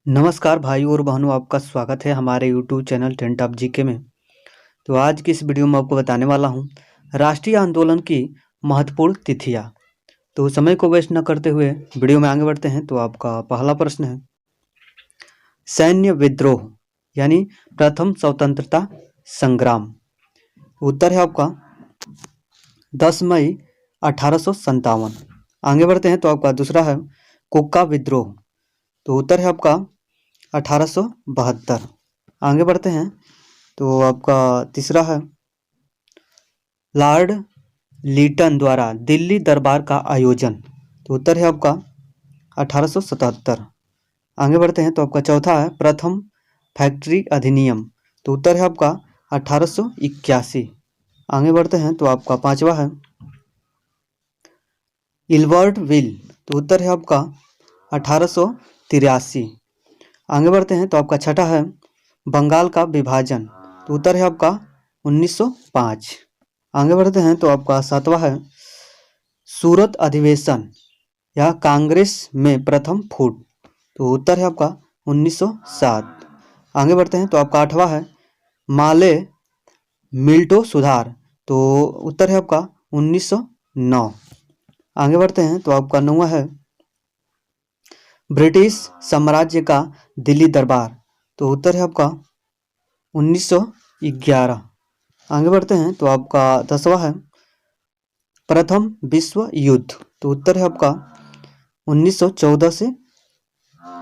नमस्कार भाई और बहनों, आपका स्वागत है हमारे YouTube channel tent of GK में। तो आज की इस वीडियो में आपको बताने वाला हूँ राष्ट्रीय आंदोलन की महत्वपूर्ण तिथियाँ। तो समय को वेस्ट न करते हुए वीडियो में आगे बढ़ते हैं। तो आपका पहला प्रश्न है, सैन्य विद्रोह यानी प्रथम स्वतंत्रता संग्राम। उत्तर है आपका 10 मई 1857। आगे बढ़ते हैं। तो आपका दूसरा है कोका विद्रोह। तो उत्तर है आपका 1872। आगे बढ़ते हैं। तो आपका तीसरा है लॉर्ड लीटन द्वारा दिल्ली दरबार का आयोजन। तो उत्तर है आपका 1877। आगे बढ़ते हैं। तो आपका चौथा है प्रथम फैक्ट्री अधिनियम। तो उत्तर है आपका 1881। आगे बढ़ते हैं। तो आपका पांचवा है इल्बर्ट विल। तो उत्तर है आपका 1883। आगे बढ़ते हैं। तो आपका छठा है बंगाल का विभाजन। तो उत्तर है आपका 1905। आगे बढ़ते हैं। तो आपका सातवां है सूरत अधिवेशन या कांग्रेस में प्रथम फूट। तो उत्तर है आपका 1907। आगे बढ़ते हैं। तो आपका आठवां है माले मिल्टो सुधार। तो उत्तर है आपका 1909। आगे बढ़ते हैं। तो आपका नौवां है ब्रिटिश साम्राज्य का दिल्ली दरबार। तो उत्तर है आपका 1911। आगे बढ़ते हैं। तो आपका 10वां है प्रथम विश्व युद्ध। तो उत्तर है आपका 1914 से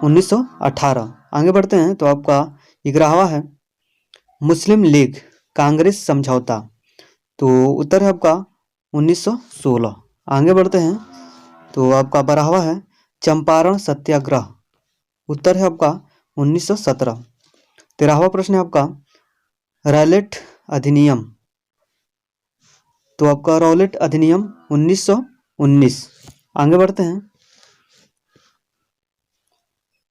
1918। आगे बढ़ते हैं। तो आपका 11वां है मुस्लिम लीग कांग्रेस समझौता। तो उत्तर है आपका 1916। आगे बढ़ते हैं। तो आपका 12वां है चंपारण सत्याग्रह। उत्तर है आपका 1917। 13वां प्रश्न है आपका रॉलेट अधिनियम। तो आपका रॉलेट अधिनियम 1919। आगे बढ़ते हैं।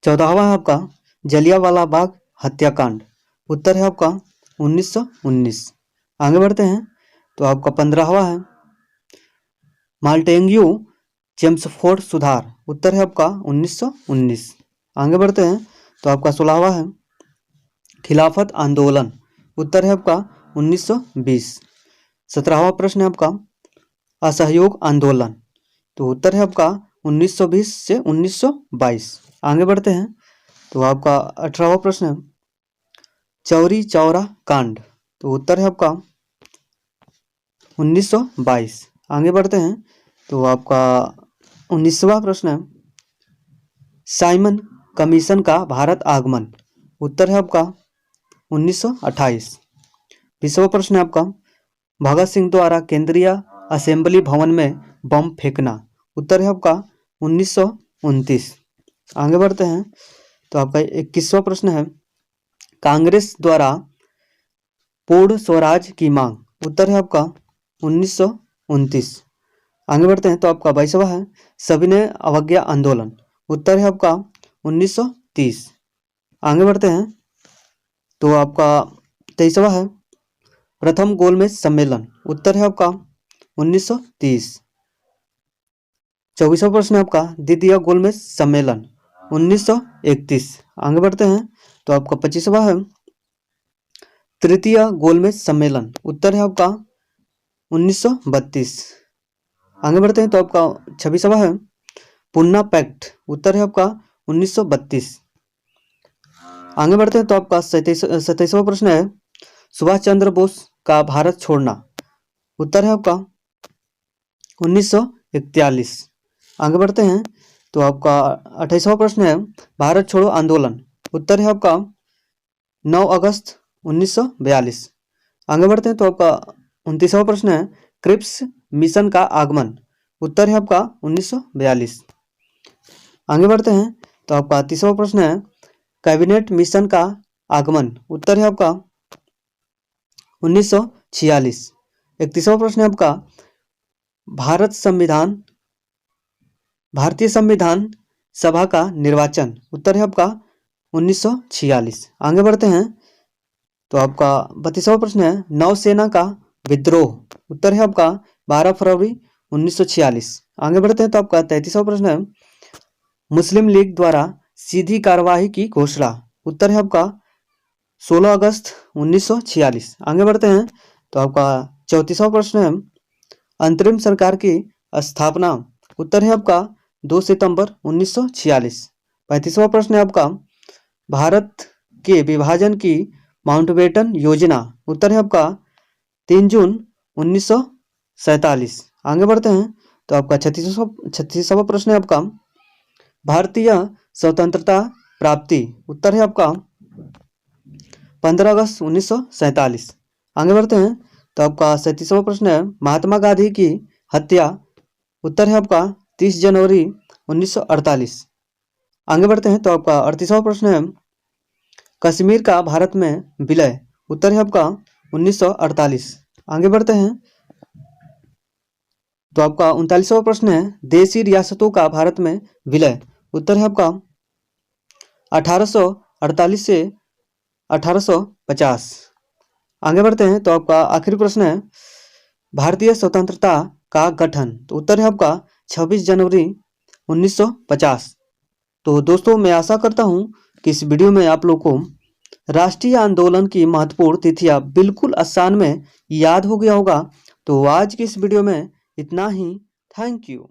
14वां है आपका जलियांवाला बाग हत्याकांड। उत्तर है आपका 1919। आगे बढ़ते हैं। तो आपका 15वां है माल्टेन्ग्यू चेम्सफोर्ड सुधार। उत्तर है आपका 1919। आगे बढ़ते हैं। तो आपका 16वां है खिलाफत आंदोलन। उत्तर है आपका 1920। 17वां प्रश्न है आपका असहयोग आंदोलन। तो उत्तर है आपका 1920 से 1922। आगे बढ़ते हैं। तो आपका 18वां प्रश्न है चौरी चौरा कांड। तो उत्तर है आपका 1922। आगे बढ़ते हैं। तो आपका 19वां प्रश्न है साइमन कमीशन का भारत आगमन। उत्तर है आपका 1928। 20वां प्रश्न है आपका भगत सिंह द्वारा केंद्रीय असेंबली भवन में बम फेंकना। उत्तर है आपका 1929। आगे बढ़ते हैं। तो आपका 21वां प्रश्न है कांग्रेस द्वारा पूर्ण स्वराज की मांग। उत्तर है आपका 1929। आगे बढ़ते हैं। तो आपका 22वां है सविनय अवज्ञा आंदोलन। उत्तर है आपका 1930। आगे बढ़ते हैं। तो आपका 23वां है प्रथम गोलमेज सम्मेलन। उत्तर है आपका 1930। 24वां प्रश्न है आपका द्वितीय गोलमेज सम्मेलन 1931। आगे बढ़ते हैं। तो आपका 25वां है तृतीय गोलमेज सम्मेलन। उत्तर है आपका 1932। आगे बढ़ते हैं। तो आपका 26वां है पुन्ना पैक्ट। उत्तर है आपका 1932। आगे बढ़ते हैं। तो आपका 27वां प्रश्न है सुभाष चंद्र बोस का भारत छोड़ना। उत्तर है आपका 1941। आगे बढ़ते हैं। तो आपका 28वां प्रश्न है भारत छोड़ो आंदोलन। उत्तर है आपका 9 अगस्त 1942। आगे बढ़ते हैं। तो आपका 29वां प्रश्न है क्रिप्स मिशन का आगमन। उत्तर है आपका 1942। आगे बढ़ते हैं। तो आपका 30वां प्रश्न है कैबिनेट मिशन का आगमन। उत्तर है आपका 1946। 31वां प्रश्न है आपका भारतीय संविधान सभा का निर्वाचन। उत्तर है आपका 1946। आगे बढ़ते हैं। तो आपका 32वां प्रश्न है नौसेना का विद्रोह। उत्तर है आपका 12 फरवरी 1946। आगे बढ़ते हैं। तो आपका 33वां प्रश्न है मुस्लिम लीग द्वारा सीधी कार्यवाही की घोषणा? उत्तर है आपका 16 अगस्त 1946। आगे बढ़ते हैं तो आपका 34वां प्रश्न है अंतरिम सरकार की स्थापना? उत्तर है आपका 2 सितंबर 1946। 35वां प्रश्न है आपका भारत के विभाजन की माउंटबेटन योजना? उत्तर है आपका 3 जून 1947। आगे बढ़ते हैं तो आपका 36वां प्रश्न है आपका भारतीय स्वतंत्रता प्राप्ति? उत्तर है आपका 15 अगस्त 1947। आगे बढ़ते हैं तो आपका 37वां प्रश्न है महात्मा गांधी की हत्या? उत्तर है आपका 30 जनवरी 1948। आगे बढ़ते हैं तो आपका 38वां प्रश्न है कश्मीर का भारत में विलय? उत्तर है आपका 1948। आगे बढ़ते हैं तो आपका 39वां प्रश्न है देशी रियासतों का भारत में विलय? उत्तर है आपका 1848 से 1850। आगे बढ़ते हैं तो आपका आखिरी प्रश्न है भारतीय स्वतंत्रता का गठन? तो उत्तर है आपका 26 जनवरी 1950। तो दोस्तों मैं आशा करता हूं कि इस वीडियो में आप लोग को राष्ट्रीय आंदोलन की महत्वपूर्ण तिथियां बिल्कुल आसान में याद हो गया होगा। तो आज की इस वीडियो में इतना ही। Thank you.